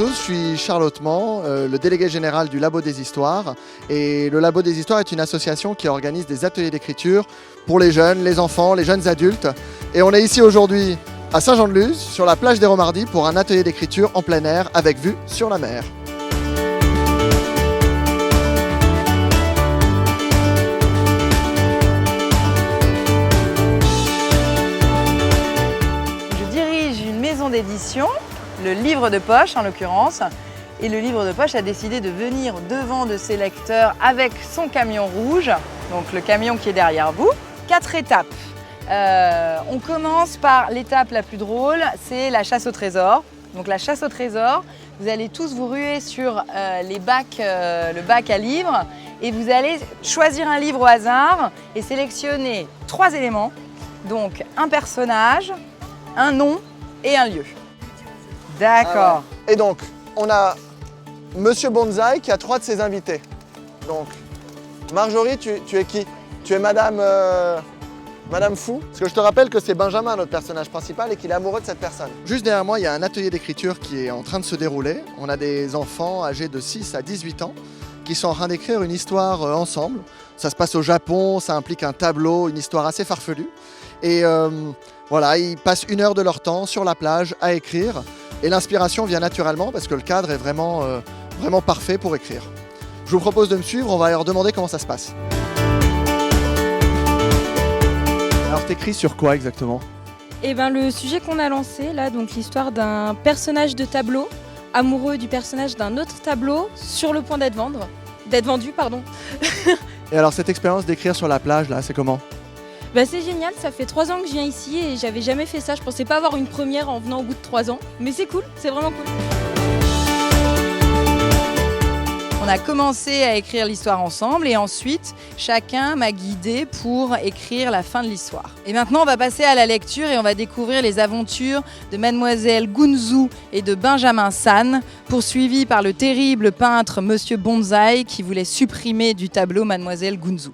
tous, je suis Charles Hautement, le délégué général du Labo des Histoires. Et le Labo des Histoires est une association qui organise des ateliers d'écriture pour les jeunes, les enfants, les jeunes adultes. Et on est ici aujourd'hui à Saint-Jean-de-Luz, sur la plage des Romardis, pour un atelier d'écriture en plein air avec vue sur la mer. D'édition, le livre de poche en l'occurrence, et le livre de poche a décidé de venir devant de ses lecteurs avec son camion rouge, donc le camion qui est derrière vous. 4 étapes. On commence par l'étape la plus drôle, c'est la chasse au trésor. Donc la chasse au trésor, vous allez tous vous ruer sur le bac à livres et vous allez choisir un livre au hasard et sélectionner 3 éléments, donc un personnage, un nom et un lieu. D'accord. Ah ouais. Et donc, on a Monsieur Bonsaï qui a 3 de ses invités. Donc, Marjorie, tu es qui? Tu es Madame Fou? Parce que je te rappelle que c'est Benjamin, notre personnage principal, et qu'il est amoureux de cette personne. Juste derrière moi, il y a un atelier d'écriture qui est en train de se dérouler. On a des enfants âgés de 6 à 18 ans qui sont en train d'écrire une histoire ensemble. Ça se passe au Japon, ça implique un tableau, une histoire assez farfelue. Et voilà, ils passent 1 heure de leur temps sur la plage à écrire. Et l'inspiration vient naturellement parce que le cadre est vraiment parfait pour écrire. Je vous propose de me suivre, on va leur demander comment ça se passe. Alors t'écris sur quoi exactement? Eh ben, le sujet qu'on a lancé là, donc l'histoire d'un personnage de tableau amoureux du personnage d'un autre tableau sur le point d'être vendu, pardon. Et alors cette expérience d'écrire sur la plage là, c'est comment? Bah, c'est génial, ça fait 3 ans que je viens ici et j'avais jamais fait ça. Je pensais pas avoir une première en venant au bout de 3 ans, mais c'est cool, c'est vraiment cool. On a commencé à écrire l'histoire ensemble et ensuite chacun m'a guidé pour écrire la fin de l'histoire. Et maintenant on va passer à la lecture et on va découvrir les aventures de Mademoiselle Gunzu et de Benjamin San, poursuivis par le terrible peintre Monsieur Bonsaï qui voulait supprimer du tableau Mademoiselle Gunzu.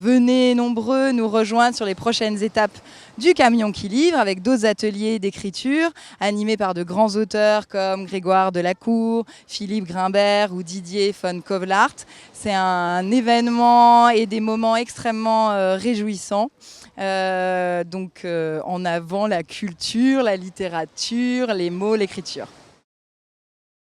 Venez nombreux nous rejoindre sur les prochaines étapes du Camion qui livre avec d'autres ateliers d'écriture animés par de grands auteurs comme Grégoire Delacour, Philippe Grimbert ou Didier von Kovlart. C'est un événement et des moments extrêmement réjouissants. Donc en avant la culture, la littérature, les mots, l'écriture.